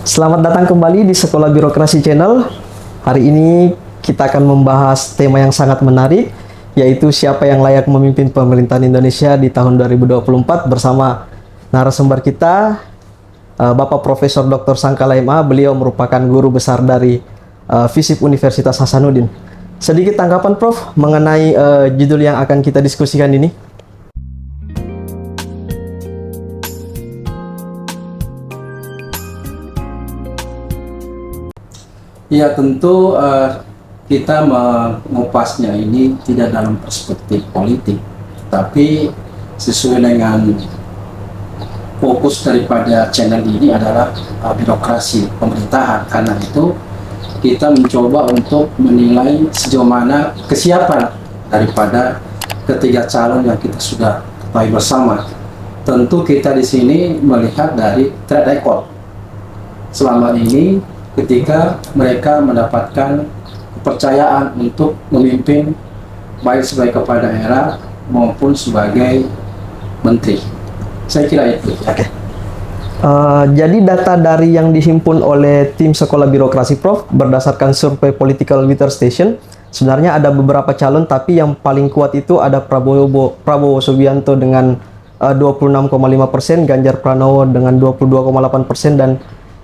Selamat datang kembali di Sekolah Birokrasi Channel. Hari ini kita akan membahas tema yang sangat menarik, yaitu siapa yang layak memimpin pemerintahan Indonesia di tahun 2024 bersama narasumber kita, Bapak Profesor Dr. Sangkala MA. Beliau merupakan guru besar dari FISIP Universitas Hasanuddin. Sedikit tanggapan Prof mengenai judul yang akan kita diskusikan ini. Ya tentu kita mengupasnya ini tidak dalam perspektif politik, tapi sesuai dengan fokus daripada channel ini adalah birokrasi pemerintahan. Karena itu kita mencoba untuk menilai sejauh mana kesiapan daripada ketiga calon yang kita sudah ketahui bersama. Tentu kita di sini melihat dari track record selama ini ketika mereka mendapatkan kepercayaan untuk memimpin baik sebagai kepala daerah maupun sebagai menteri. Saya kira itu. Oke. Jadi data dari yang dihimpun oleh tim Sekolah Birokrasi Prof berdasarkan survei Political Meter Station, sebenarnya ada beberapa calon, tapi yang paling kuat itu ada Prabowo Subianto dengan 26,5%, Ganjar Pranowo dengan 22,8%, dan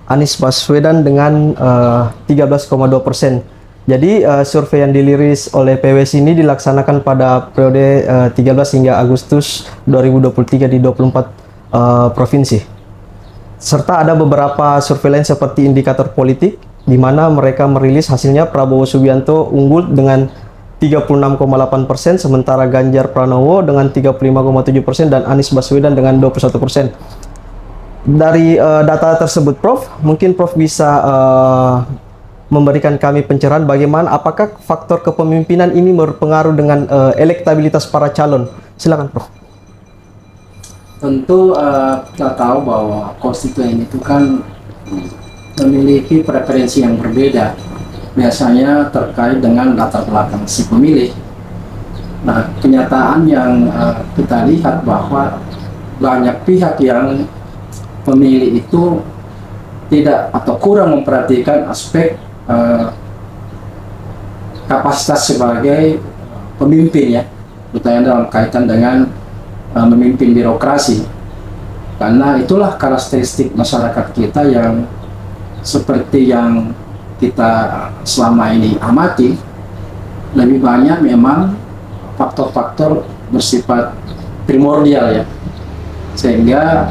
Anies Baswedan dengan 13,2%. Jadi survei yang dirilis oleh PWS ini dilaksanakan pada periode 13 hingga Agustus 2023 di 24 provinsi. Serta ada beberapa survei lain seperti indikator politik, di mana mereka merilis hasilnya Prabowo Subianto unggul dengan 36,8%, sementara Ganjar Pranowo dengan 35,7% dan Anies Baswedan dengan 21%. Dari data tersebut Prof, mungkin Prof bisa memberikan kami pencerahan bagaimana apakah faktor kepemimpinan ini berpengaruh dengan elektabilitas para calon. Silakan Prof. Tentu kita tahu bahwa konstituen itu kan memiliki preferensi yang berbeda, biasanya terkait dengan latar belakang si pemilih. Nah, kenyataan yang kita lihat bahwa banyak pihak yang pemilih itu tidak atau kurang memperhatikan aspek kapasitas sebagai pemimpin, ya, terutama dalam kaitan dengan memimpin birokrasi. Karena itulah karakteristik masyarakat kita yang seperti yang kita selama ini amati, lebih banyak memang faktor-faktor bersifat primordial, ya, sehingga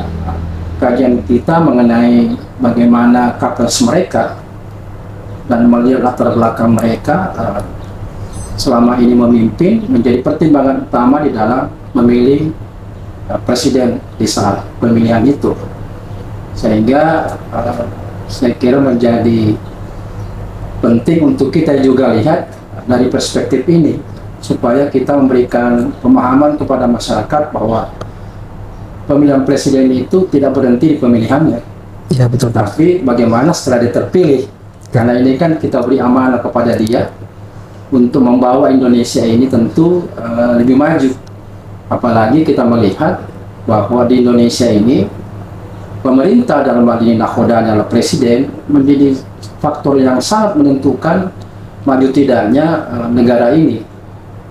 kajian kita mengenai bagaimana kapasitas mereka dan melihat latar belakang mereka selama ini memimpin menjadi pertimbangan utama di dalam memilih presiden di saat pemilihan itu. Sehingga saya kira menjadi penting untuk kita juga lihat dari perspektif ini, supaya kita memberikan pemahaman kepada masyarakat bahwa pemilihan presiden itu tidak berhenti di pemilihannya. Ya, betul. Tapi bagaimana setelah dia terpilih? Karena ini kan kita beri amanah kepada dia untuk membawa Indonesia ini tentu lebih maju. Apalagi kita melihat bahwa di Indonesia ini pemerintah dalam hal ini nakodanya adalah presiden menjadi faktor yang sangat menentukan maju tidaknya negara ini.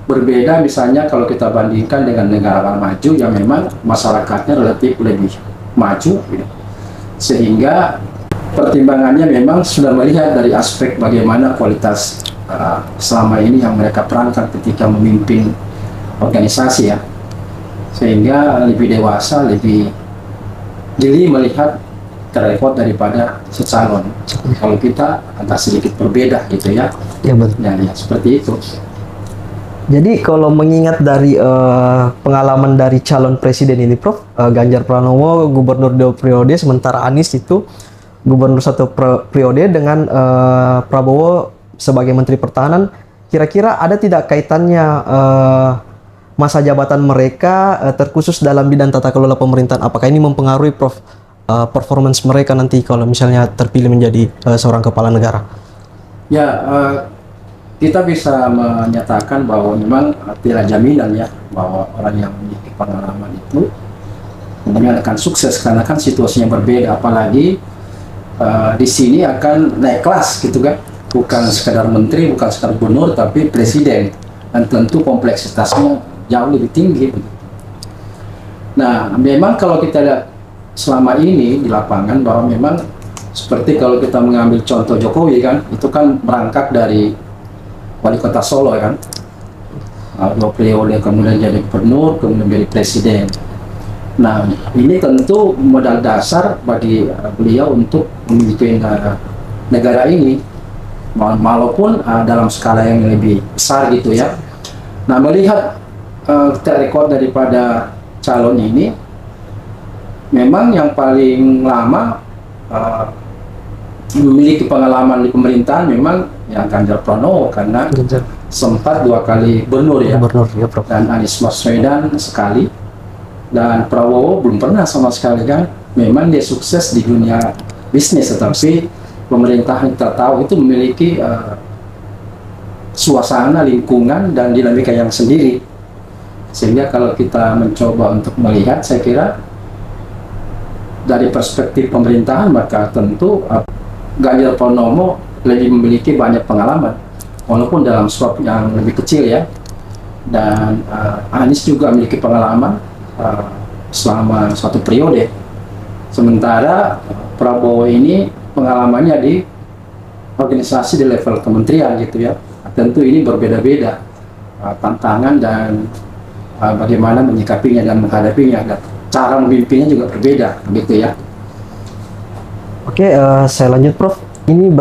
Berbeda misalnya kalau kita bandingkan dengan negara maju yang memang masyarakatnya relatif lebih maju, sehingga pertimbangannya memang sudah melihat dari aspek bagaimana kualitas selama ini yang mereka perankan ketika memimpin organisasi, ya, sehingga lebih dewasa, lebih jeli melihat rekod daripada secalon. Kalau kita agak sedikit berbeda gitu, ya. Ya, betul. Ya, seperti itu. Jadi kalau mengingat dari pengalaman dari calon presiden ini Prof, Ganjar Pranowo gubernur 2 periode, sementara Anies itu gubernur 1 periode dengan Prabowo sebagai menteri pertahanan, kira-kira ada tidak kaitannya masa jabatan mereka terkhusus dalam bidang tata kelola pemerintahan? Apakah ini mempengaruhi Prof performance mereka nanti kalau misalnya terpilih menjadi seorang kepala negara? Ya, kita bisa menyatakan bahwa memang tidak jaminan, ya, bahwa orang yang memiliki pengalaman itu kemudian akan sukses, karena kan situasinya berbeda. Apalagi di sini akan naik kelas gitu kan, bukan sekadar menteri, bukan sekadar gubernur, tapi presiden, dan tentu kompleksitasnya jauh lebih tinggi. Nah, memang kalau kita lihat selama ini di lapangan bahwa memang seperti kalau kita mengambil contoh Jokowi kan, itu kan berangkat dari wali kota Solo kan, 2 periode kemudian jadi gubernur, kemudian jadi presiden. Nah, ini tentu modal dasar bagi beliau untuk memimpin negara ini, walaupun dalam skala yang lebih besar gitu ya. Nah, melihat track record daripada calon ini, memang yang paling lama memiliki pengalaman di pemerintahan memang yang Ganjar Pranowo, karena sempat 2 kali gubernur ya, Prof. dan Anies Baswedan sekali, dan Prabowo belum pernah sama sekali kan. Memang dia sukses di dunia bisnis, tetapi pemerintahan kita tahu itu memiliki suasana, lingkungan, dan dinamika yang sendiri. Sehingga kalau kita mencoba untuk melihat, saya kira dari perspektif pemerintahan, maka tentu Ganjar Pranowo lebih memiliki banyak pengalaman, walaupun dalam skop yang lebih kecil ya. Dan Anies juga memiliki pengalaman selama 1 periode. Sementara Prabowo ini pengalamannya di organisasi di level kementerian gitu ya. Tentu ini berbeda-beda tantangan dan bagaimana menyikapinya dan menghadapinya, dan cara memimpinnya juga berbeda begitu ya. Oke, saya lanjut Prof. Ini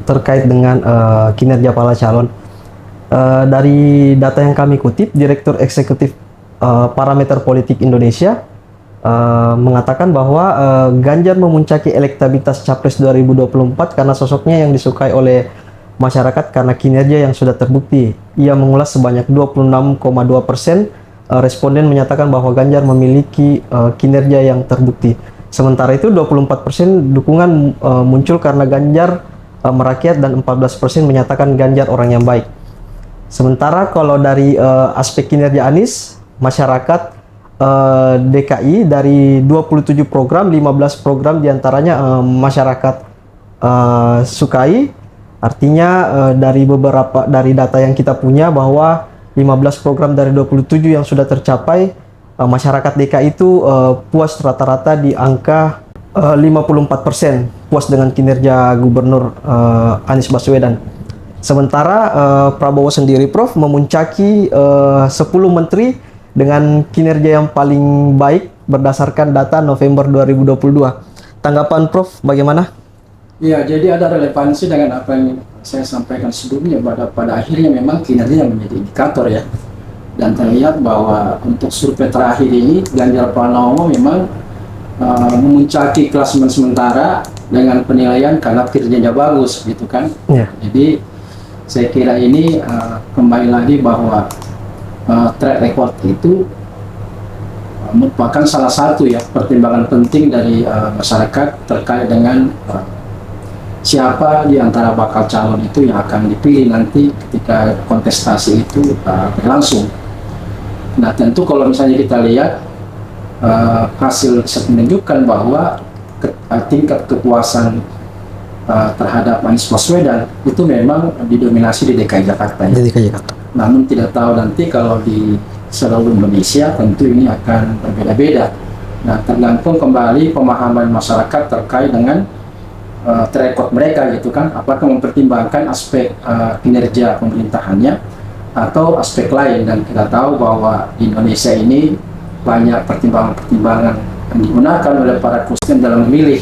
terkait dengan kinerja para calon. Dari data yang kami kutip, Direktur Eksekutif Parameter Politik Indonesia mengatakan bahwa Ganjar memuncaki elektabilitas Capres 2024 karena sosoknya yang disukai oleh masyarakat karena kinerja yang sudah terbukti. Ia mengulas sebanyak 26,2%. Responden menyatakan bahwa Ganjar memiliki kinerja yang terbukti. Sementara itu 24% dukungan muncul karena Ganjar merakyat, dan 14% menyatakan Ganjar orang yang baik. Sementara kalau dari aspek kinerja Anies, masyarakat DKI dari 27 program, 15 program diantaranya masyarakat sukai. Artinya dari data yang kita punya bahwa 15 program dari 27 yang sudah tercapai, masyarakat DKI itu puas rata-rata di angka 54% puas dengan kinerja Gubernur Anies Baswedan. Sementara Prabowo sendiri Prof memuncaki 10 menteri dengan kinerja yang paling baik berdasarkan data November 2022. Tanggapan Prof bagaimana? Ya, jadi ada relevansi dengan apa yang saya sampaikan sebelumnya, pada akhirnya memang kinerja yang menjadi indikator ya. Dan terlihat bahwa untuk survei terakhir ini Ganjar Pranowo memang memuncaki klasemen sementara dengan penilaian karena kinerjanya bagus gitu kan. Yeah. Jadi saya kira ini kembali lagi bahwa track record itu merupakan salah satu ya pertimbangan penting dari masyarakat terkait dengan siapa di antara bakal calon itu yang akan dipilih nanti ketika kontestasi itu berlangsung. Nah, tentu kalau misalnya kita lihat hasil menunjukkan bahwa tingkat kepuasan terhadap Anies Baswedan itu memang didominasi di DKI Jakarta. Ya. DKI Jakarta. Namun tidak tahu nanti kalau di seluruh Indonesia tentu ini akan berbeda-beda. Nah, tergantung kembali pemahaman masyarakat terkait dengan track record mereka gitu kan, apakah mempertimbangkan aspek kinerja pemerintahannya atau aspek lain. Dan kita tahu bahwa di Indonesia ini banyak pertimbangan-pertimbangan yang digunakan oleh para konstituen dalam memilih.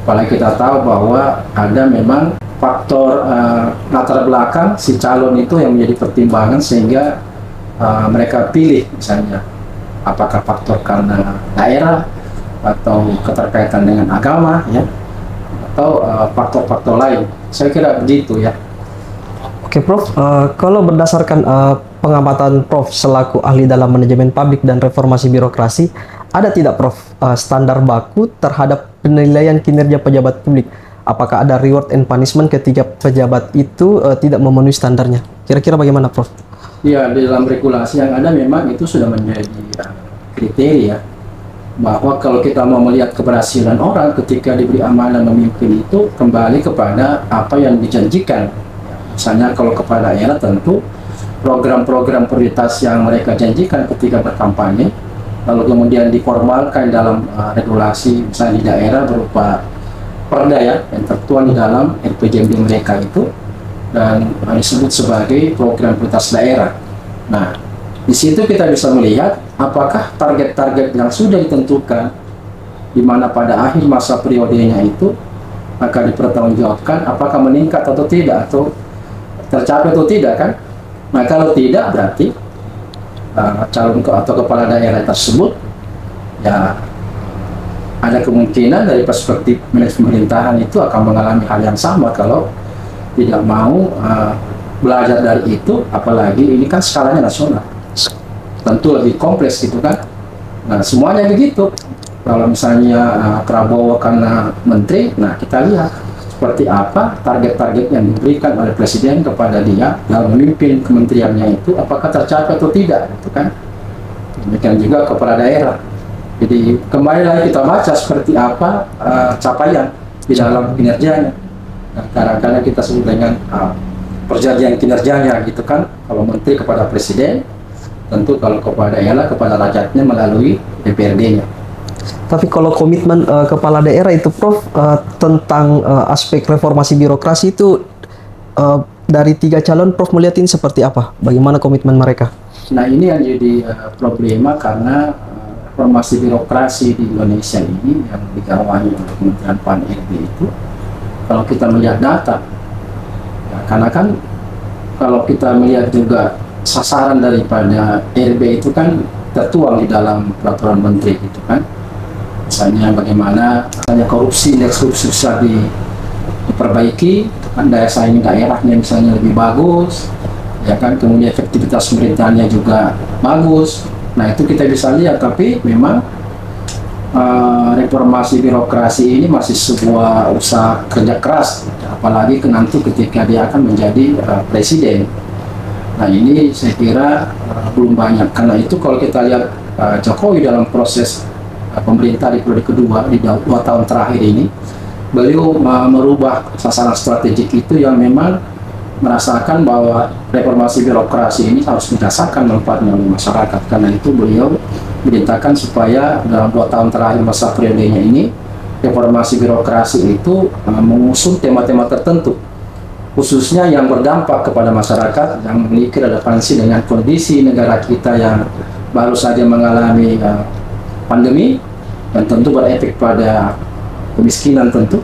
Apalagi kita tahu bahwa ada memang faktor latar belakang si calon itu yang menjadi pertimbangan sehingga mereka pilih, misalnya apakah faktor karena daerah atau keterkaitan dengan agama ya, atau faktor-faktor lain. Saya kira begitu ya. Oke Prof, kalau berdasarkan pengamatan Prof selaku ahli dalam manajemen publik dan reformasi birokrasi, ada tidak Prof standar baku terhadap penilaian kinerja pejabat publik? Apakah ada reward and punishment ketika pejabat itu tidak memenuhi standarnya? Kira-kira bagaimana Prof? Ya, di dalam regulasi yang ada memang itu sudah menjadi kriteria bahwa kalau kita mau melihat keberhasilan orang ketika diberi amanah memimpin itu kembali kepada apa yang dijanjikan. Misalnya kalau kepala daerah tentu program-program prioritas yang mereka janjikan ketika berkampanye, lalu kemudian diformalkan dalam regulasi misalnya di daerah berupa perda ya, yang tertuang di dalam RPJMD mereka itu, dan disebut sebagai program prioritas daerah. Nah, di situ kita bisa melihat apakah target-target yang sudah ditentukan, di mana pada akhir masa periodenya itu akan dipertanggungjawabkan, apakah meningkat atau tidak, atau tercapai atau tidak kan? Nah, kalau tidak berarti calon atau kepala daerah tersebut ya ada kemungkinan dari perspektif manajemen pemerintahan itu akan mengalami hal yang sama kalau tidak mau belajar dari itu, apalagi ini kan skalanya nasional, tentu lebih kompleks gitu kan. Nah, semuanya begitu. Kalau misalnya Prabowo karena menteri, nah kita lihat seperti apa target-target yang diberikan oleh presiden kepada dia dalam memimpin kementeriannya itu, apakah tercapai atau tidak gitu kan. Demikian juga kepala daerah. Jadi kembali lagi kita baca seperti apa capaian di dalam kinerjanya. Nah, kadang-kadang kita sebut dengan perjanjian kinerjanya gitu kan. Kalau menteri kepada presiden, tentu kalau kepada daerah kepada rakyatnya melalui DPRD-nya. Tapi kalau komitmen kepala daerah itu Prof, tentang aspek reformasi birokrasi itu dari 3 calon Prof melihat ini seperti apa? Bagaimana komitmen mereka? Nah, ini yang jadi problema karena reformasi birokrasi di Indonesia ini yang digawangi oleh Kementerian PAN-RB itu, kalau kita melihat data, ya, karena kan kalau kita melihat juga sasaran daripada RB itu kan tertuang di dalam peraturan menteri gitu kan. Misalnya bagaimana hanya korupsi, indeks korupsi bisa diperbaiki, kan daya saing daerahnya misalnya lebih bagus, ya kan, kemudian efektivitas pemerintahannya juga bagus. Nah, itu kita bisa lihat, tapi memang reformasi birokrasi ini masih sebuah usaha kerja keras, apalagi nanti ketika dia akan menjadi presiden. Nah, ini saya kira belum banyak. Karena itu kalau kita lihat Jokowi dalam proses pemerintah di periode kedua di 2 tahun terakhir ini, beliau merubah sasaran strategik itu yang memang merasakan bahwa reformasi birokrasi ini harus dirasakan manfaatnya oleh masyarakat. Karena itu beliau merintahkan supaya dalam 2 tahun terakhir masa periodenya ini reformasi birokrasi itu mengusung tema-tema tertentu, khususnya yang berdampak kepada masyarakat, yang memiliki relevansi dengan kondisi negara kita yang baru saja mengalami pandemi, dan tentu berefek pada kemiskinan tentu,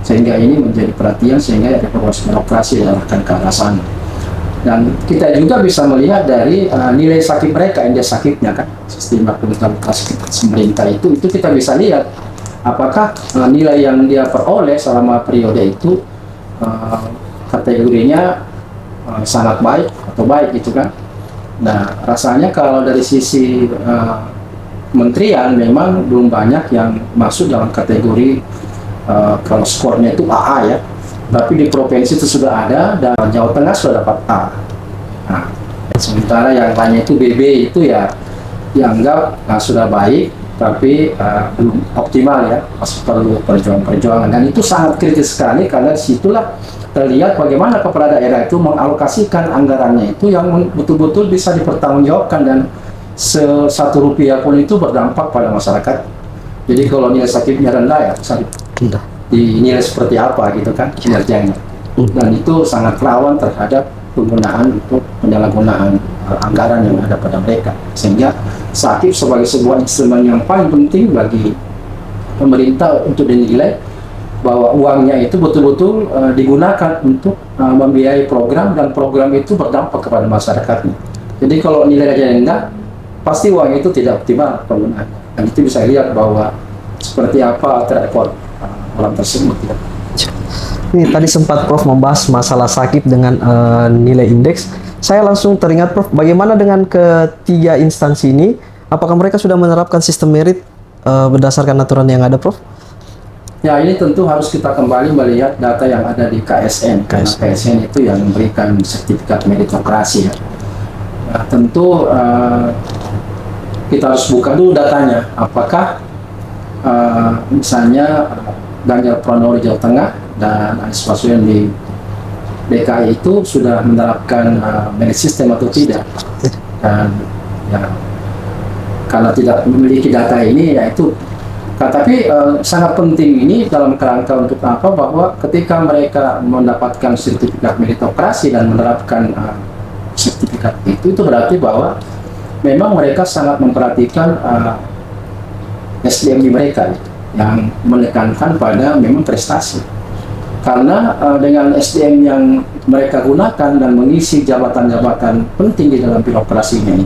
sehingga ini menjadi perhatian, sehingga reformasi birokrasi diarahkan ke arah sana. Dan kita juga bisa melihat dari nilai sakit mereka, indeks sakitnya kan, sistem akuntabilitas pemerintah itu kita bisa lihat apakah nilai yang dia peroleh selama periode itu kategorinya sangat baik atau baik gitu kan. Nah, rasanya kalau dari sisi kementerian memang belum banyak yang masuk dalam kategori kalau skornya itu AA ya, tapi di provinsi itu sudah ada, dan Jawa Tengah sudah dapat A. Nah, sementara yang lainnya itu BB itu ya dianggap sudah baik, tapi belum optimal ya, masih perlu perjuangan, dan itu sangat kritis sekali karena disitulah terlihat bagaimana kepala daerah itu mengalokasikan anggarannya itu yang betul-betul bisa dipertanggungjawabkan, dan satu rupiah pun itu berdampak pada masyarakat. Jadi kalau nilai sakitnya rendah ya bisa dinilai seperti apa gitu kan kinerjanya, dan itu sangat rawan terhadap penggunaan untuk penyalahgunaan anggaran yang ada pada mereka, sehingga sakit sebagai sebuah instrumen yang paling penting bagi pemerintah untuk dinilai bahwa uangnya itu betul-betul digunakan untuk membiayai program, dan program itu berdampak kepada masyarakatnya. Jadi kalau nilainya rendah, pasti uang itu tidak optimal penggunaannya, dan itu bisa lihat bahwa seperti apa track record orang tersebut ya. Ini tadi sempat Prof membahas masalah sakit dengan nilai indeks. Saya langsung teringat Prof, bagaimana dengan ketiga instansi ini? Apakah mereka sudah menerapkan sistem merit berdasarkan aturan yang ada Prof? Ya, ini tentu harus kita kembali melihat data yang ada di KSN. Karena KSN itu yang memberikan sertifikat meritokrasi ya. Nah, tentu kita harus buka dulu datanya, apakah misalnya Ganjar Pranowo di Jawa Tengah dan Anies Baswedan di DKI itu sudah menerapkan merit system atau tidak. Dan ya, karena tidak memiliki data ini, yaitu tapi sangat penting ini dalam kerangka untuk apa, bahwa ketika mereka mendapatkan sertifikat meritokrasi dan menerapkan sertifikat itu berarti bahwa memang mereka sangat memperhatikan SDM di mereka yang menekankan pada memang prestasi. Karena dengan SDM yang mereka gunakan dan mengisi jabatan-jabatan penting di dalam birokrasinya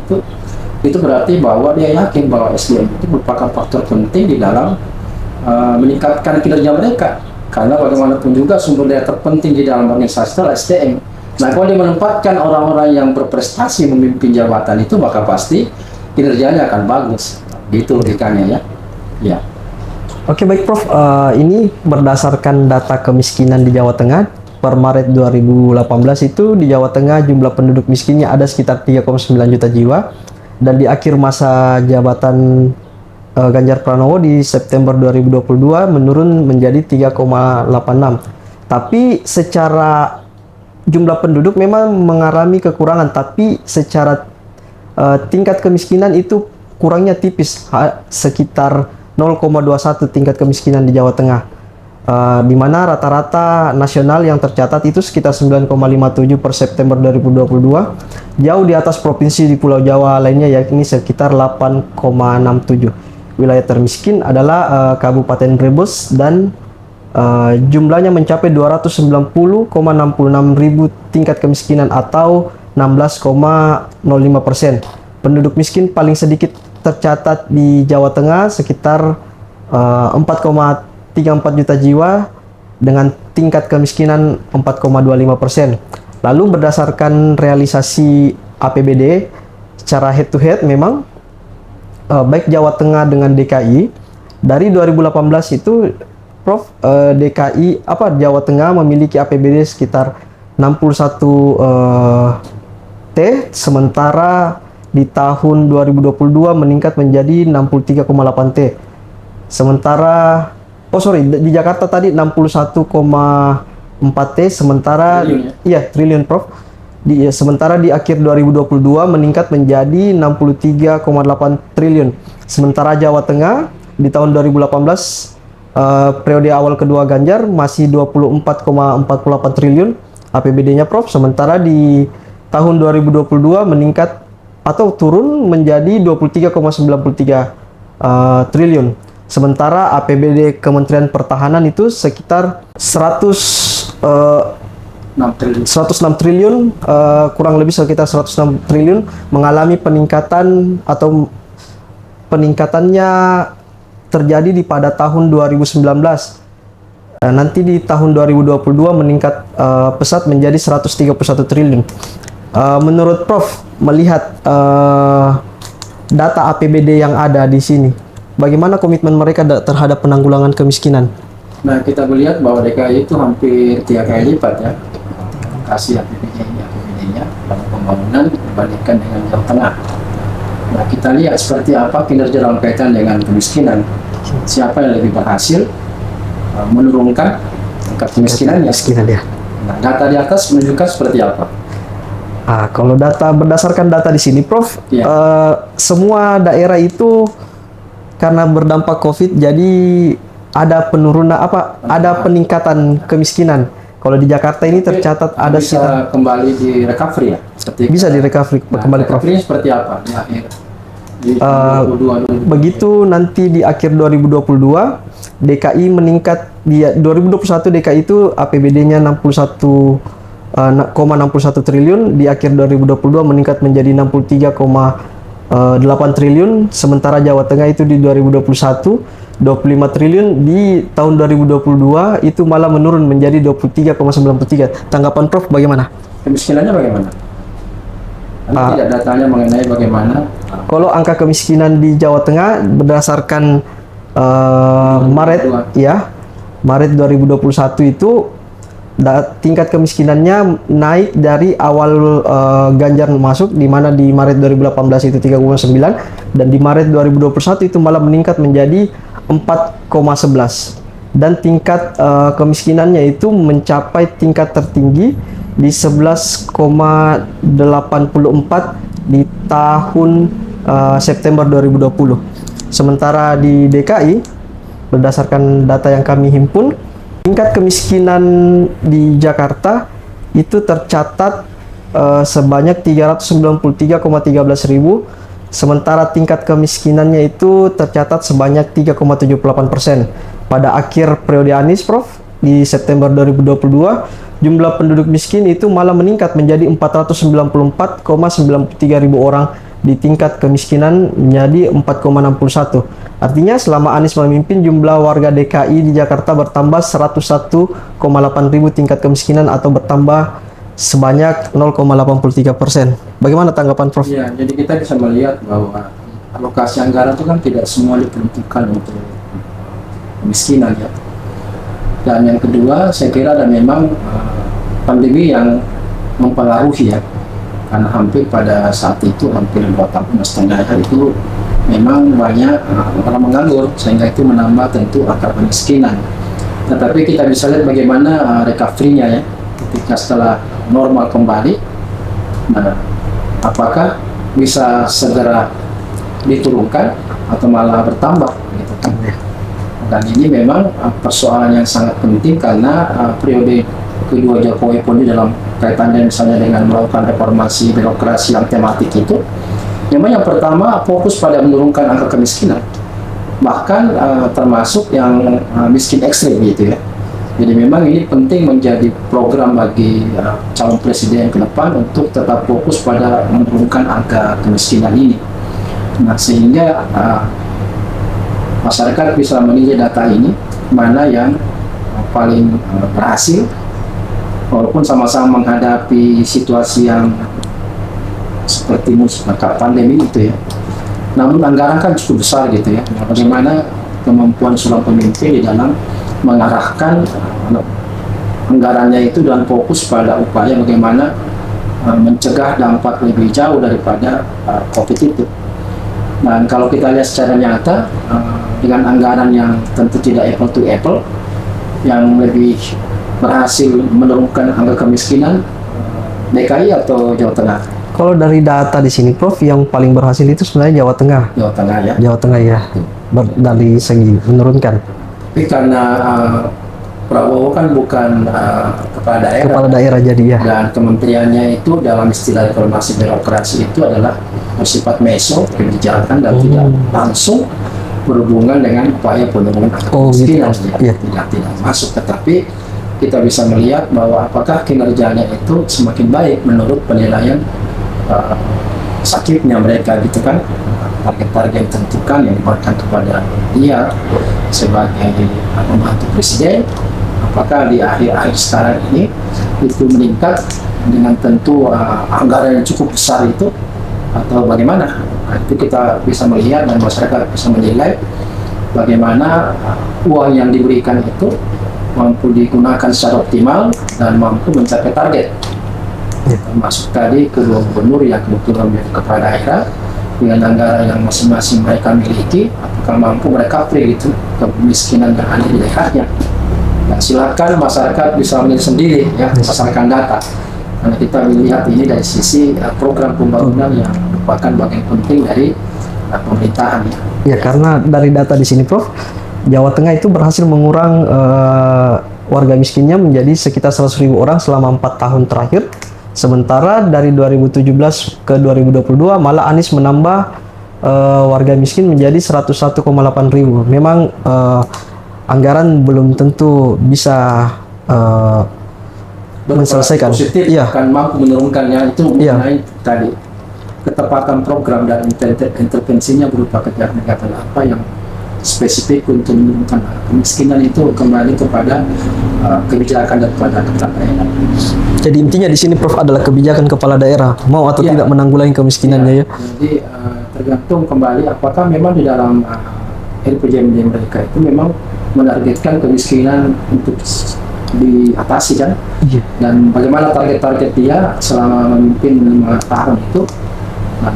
itu berarti bahwa dia yakin bahwa SDM itu merupakan faktor penting di dalam meningkatkan kinerja mereka. Karena bagaimanapun juga sumber daya terpenting di dalam organisasi adalah SDM. Nah, kalau dia menempatkan orang-orang yang berprestasi memimpin jabatan itu, maka pasti kinerjanya akan bagus. Gitu logikanya ya. Ya. Oke, baik Prof. Ini berdasarkan data kemiskinan di Jawa Tengah per Maret 2018 itu di Jawa Tengah jumlah penduduk miskinnya ada sekitar 3,9 juta jiwa, dan di akhir masa jabatan Ganjar Pranowo di September 2022 menurun menjadi 3,86. Tapi secara jumlah penduduk memang mengalami kekurangan, tapi secara tingkat kemiskinan itu kurangnya tipis, sekitar 0,21 tingkat kemiskinan di Jawa Tengah, di mana rata-rata nasional yang tercatat itu sekitar 9,57 per September 2022, jauh di atas provinsi di Pulau Jawa lainnya, yakni sekitar 8,67. Wilayah termiskin adalah Kabupaten Brebes dan jumlahnya mencapai 290,66 ribu tingkat kemiskinan atau 16,05%. Penduduk miskin paling sedikit tercatat di Jawa Tengah sekitar 4,34 juta jiwa dengan tingkat kemiskinan 4,25%. Lalu berdasarkan realisasi APBD secara head to head memang baik Jawa Tengah dengan DKI dari 2018 itu Prof, DKI Jawa Tengah memiliki APBD sekitar 61 T, sementara di tahun 2022 meningkat menjadi 63,8 T. Sementara di Jakarta tadi 61,4 T, sementara triliun Prof. Sementara di akhir 2022 meningkat menjadi 63,8 triliun. Sementara Jawa Tengah di tahun 2018 periode awal kedua Ganjar masih 24,48 triliun APBD-nya Prof. Sementara di tahun 2022 meningkat atau turun menjadi 23,93 triliun. Sementara APBD Kementerian Pertahanan itu sekitar 106 triliun, kurang lebih sekitar 106 triliun, mengalami peningkatan atau peningkatannya terjadi pada tahun 2019. Nanti di tahun 2022 meningkat pesat menjadi 131 triliun. Menurut Prof, melihat data APBD yang ada di sini, bagaimana komitmen mereka terhadap penanggulangan kemiskinan? Nah, kita melihat bahwa DKI itu hampir 3 kali lipat ya kasih APBD-nya dalam pembangunan dibandingkan dengan Jawa Tengah. Nah, kita lihat seperti apa kinerja dalam kaitan dengan kemiskinan. Siapa yang lebih berhasil menurunkan tingkat kemiskinannya. Nah, data di atas menunjukkan seperti apa? Kalau berdasarkan data di sini, Prof, semua daerah itu karena berdampak COVID, jadi ada penurunan ada peningkatan kemiskinan. Kalau di Jakarta ini tercatat ada bisa kembali di recovery ya? Bisa di recovery kembali, Prof. Recovery seperti apa di akhir? Begitu nanti di akhir 2022 DKI meningkat di 2021 DKI itu APBD-nya 61,61 triliun, di akhir 2022 meningkat menjadi 63,8 triliun, sementara Jawa Tengah itu di 2021 25 triliun, di tahun 2022 itu malah menurun menjadi 23,93. Tanggapan Prof bagaimana? Kemiskinannya bagaimana? Tidak datanya mengenai bagaimana? Kalau angka kemiskinan di Jawa Tengah berdasarkan Maret 2021 itu tingkat kemiskinannya naik dari awal Ganjar masuk, di mana di Maret 2018 itu 3,9, dan di Maret 2021 itu malah meningkat menjadi 4,11 dan tingkat kemiskinannya itu mencapai tingkat tertinggi di 11,84 di tahun September 2020. Sementara di DKI, berdasarkan data yang kami himpun, tingkat kemiskinan di Jakarta itu tercatat sebanyak 393,13 ribu, sementara tingkat kemiskinannya itu tercatat sebanyak 3,78%. Pada akhir periode Anies, Prof, di September 2022, jumlah penduduk miskin itu malah meningkat menjadi 494,93 ribu orang, di tingkat kemiskinan menjadi 4,61. Artinya selama Anies memimpin, jumlah warga DKI di Jakarta bertambah 101,8 ribu tingkat kemiskinan atau bertambah sebanyak 0,83%. Bagaimana tanggapan Prof? Ya, jadi kita bisa melihat bahwa alokasi anggaran itu kan tidak semua diperuntukkan untuk kemiskinan ya. Dan yang kedua, saya kira ada memang pandemi yang mempengaruhi ya, karena hampir pada saat itu hampir 2,5 tahun itu memang banyak orang menganggur, sehingga itu menambah tentu angka kemiskinan. Tetapi kita bisa lihat bagaimana recovery-nya ya, ketika setelah normal kembali, nah, apakah bisa segera diturunkan atau malah bertambah gitu kan. Dan ini memang persoalan yang sangat penting karena periode kedua Jokowi pun dalam kaitannya misalnya dengan melakukan reformasi birokrasi yang tematik itu, memang yang pertama fokus pada menurunkan angka kemiskinan, bahkan termasuk yang miskin ekstrim gitu ya. Jadi memang ini penting menjadi program bagi calon presiden ke depan untuk tetap fokus pada menurunkan angka kemiskinan ini. Nah, sehingga masyarakat bisa menilai data ini mana yang paling berhasil, walaupun sama-sama menghadapi situasi yang seperti pandemi itu ya. Namun anggaran kan cukup besar gitu ya. Bagaimana kemampuan seorang pemimpin di dalam mengarahkan anggarannya itu dan fokus pada upaya bagaimana mencegah dampak lebih jauh daripada COVID itu. Dan kalau kita lihat secara nyata, dengan anggaran yang tentu tidak apple to apple, yang lebih berhasil menurunkan angka kemiskinan, DKI atau Jawa Tengah? Kalau dari data di sini, Prof, yang paling berhasil itu sebenarnya Jawa Tengah. Jawa Tengah ya. Jawa Tengah ya, dari segi menurunkan. Tapi karena Prabowo kan bukan kepala daerah. Kepala daerah jadi ya. Dan kementeriannya itu dalam istilah reformasi birokrasi itu adalah bersifat meso, kebijakan dan tidak langsung berhubungan dengan upaya penurunan angka kemiskinan. Gitu. Ya. Tidak masuk, tetapi kita bisa melihat bahwa apakah kinerjanya itu semakin baik menurut penilaian sakitnya mereka gitu kan, target-target tentukan yang diberikan kepada dia sebagai pembantu presiden, apakah di akhir-akhir sekarang ini itu meningkat dengan tentu anggaran yang cukup besar itu atau bagaimana? Nah, itu kita bisa melihat dan masyarakat bisa menilai bagaimana uang yang diberikan itu mampu digunakan secara optimal dan mampu mencapai target. Termasuk tadi kedua gubernur yang kebetulan menjadi kepala daerah dengan anggaran yang masing-masing mereka miliki, apakah mampu mereka free gitu kemiskinan yang ada di daerahnya. Nah, silakan masyarakat bisa menilai sendiri ya berdasarkan data. Karena kita melihat ini dari sisi program pembangunan yang merupakan bagian penting dari pemerintahan ya. Ya, karena dari data di sini, Prof, Jawa Tengah itu berhasil mengurang warga miskinnya menjadi sekitar 100.000 orang selama 4 tahun terakhir. Sementara dari 2017 ke 2022 malah Anies menambah warga miskin menjadi 101,8 ribu. Memang anggaran belum tentu bisa menyelesaikan. Positif, iya. Kan mampu menurunkannya itu mengenai tadi ketepatan program dan intervensinya berupa kegiatan apa yang spesifik untuk menurunkan kemiskinan itu kembali kepada kebijakan daripada kepala daerah. Jadi intinya di sini, Prof, adalah kebijakan kepala daerah mau atau tidak menanggulangi kemiskinannya ya. Jadi tergantung kembali apakah memang di dalam RPJMD mereka itu memang menargetkan kemiskinan untuk diatasi kan. Dan bagaimana target-target dia selama memimpin 5 tahun itu,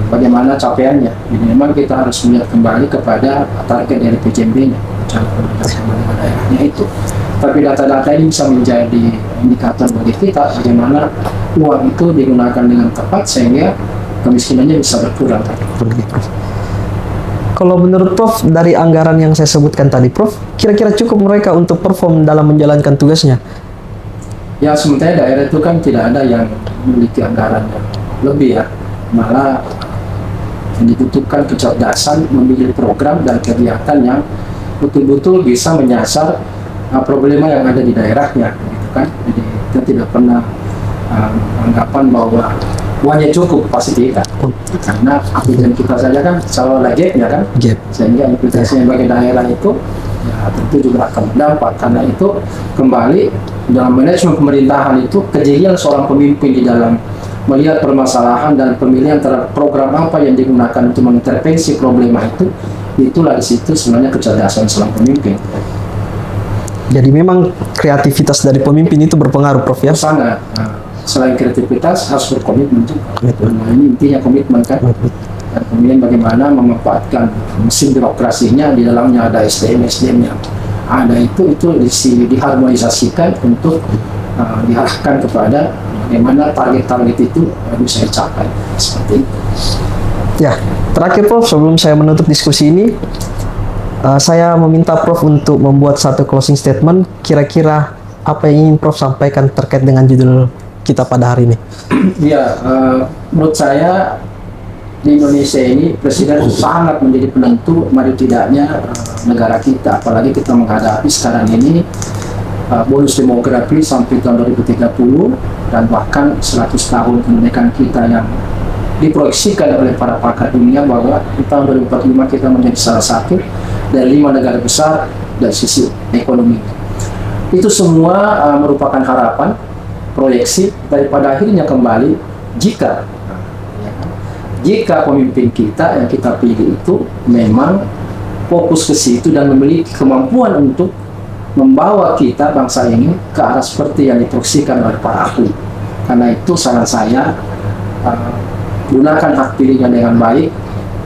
bagaimana capaiannya. Jadi memang kita harus melihat kembali kepada target dari PJMD-nya. rencana pembangunan daerahnya itu. Tapi data-data ini bisa menjadi indikator bagi kita bagaimana uang itu digunakan dengan tepat sehingga kemiskinannya bisa berkurang. Kalau menurut Prof, dari anggaran yang saya sebutkan tadi, Prof, kira-kira cukup mereka untuk perform dalam menjalankan tugasnya? Ya, sementara daerah itu kan tidak ada yang memiliki anggaran yang lebih ya, malah dibutuhkan kecerdasan memilih program dan kegiatan yang betul-betul bisa menyasar problema yang ada di daerahnya, gitu kan. Jadi kita tidak pernah anggapan bahwa uangnya cukup, pasti tidak, karena apbn kita saja kan selalu ada gapnya kan, sehingga implikasinya bagi daerah itu ya tentu juga akan berdampak. Karena itu kembali dalam manajemen pemerintahan itu kejelian seorang pemimpin di dalam melihat permasalahan dan pemilihan terhadap program apa yang digunakan untuk mengintervensi problema itu, itulah di situ sebenarnya kecerdasan seorang pemimpin. Jadi memang kreativitas dari pemimpin itu berpengaruh, Prof ya? Sangat. Selain kreativitas harus berkomitmen juga. Nah, ini intinya komitmen kan. Dan kemudian bagaimana memanfaatkan mesin birokrasinya, di dalamnya ada SDM yang ada itu diharmonisasikan untuk diarahkan kepada bagaimana target-target itu bisa dicapai. Seperti itu. Ya, terakhir Prof, sebelum saya menutup diskusi ini, saya meminta Prof untuk membuat satu closing statement. Kira-kira apa yang ingin Prof sampaikan terkait dengan judul kita pada hari ini? Ya, menurut saya di Indonesia ini presiden sangat menjadi penentu maju tidaknya negara kita, apalagi kita menghadapi sekarang ini bonus demografi sampai tahun 2030 dan bahkan 100 tahun kemerdekaan kita yang diproyeksikan oleh para pakar dunia bahwa di tahun 2045 kita menjadi salah satu dari 5 negara besar dari sisi ekonomi. Itu semua merupakan harapan, proyeksi daripada akhirnya kembali jika pemimpin kita yang kita pilih itu memang fokus ke situ dan memiliki kemampuan untuk membawa kita bangsa ini ke arah seperti yang diproyeksikan oleh para ahli. Karena itu saran saya, gunakan hak pilihnya dengan baik,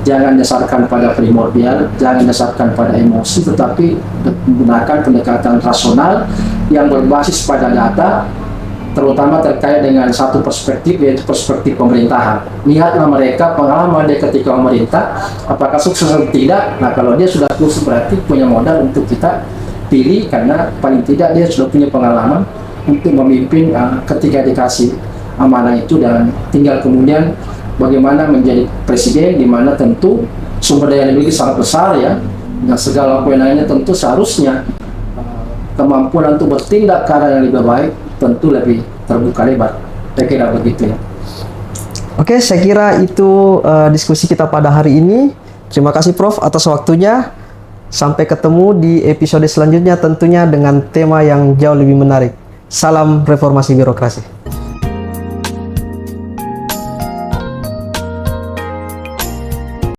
jangan dasarkan pada primordial, jangan dasarkan pada emosi, tetapi menggunakan pendekatan rasional yang berbasis pada data, terutama terkait dengan satu perspektif, yaitu perspektif pemerintahan. Lihatlah mereka pengalaman dia ketika memerintah, apakah sukses atau tidak. Nah, kalau dia sudah sukses berarti punya modal untuk kita pilih, karena paling tidak dia sudah punya pengalaman untuk memimpin ketika dikasih amanah itu, dan tinggal kemudian bagaimana menjadi presiden, di mana tentu sumber daya yang dimiliki sangat besar ya, dengan segala kewenangannya tentu seharusnya kemampuan untuk bertindak ke arah yang lebih baik tentu lebih terbuka lebar. Saya kira begitu ya. Oke, saya kira itu diskusi kita pada hari ini. Terima kasih Prof atas waktunya. Sampai ketemu di episode selanjutnya tentunya dengan tema yang jauh lebih menarik. Salam reformasi birokrasi.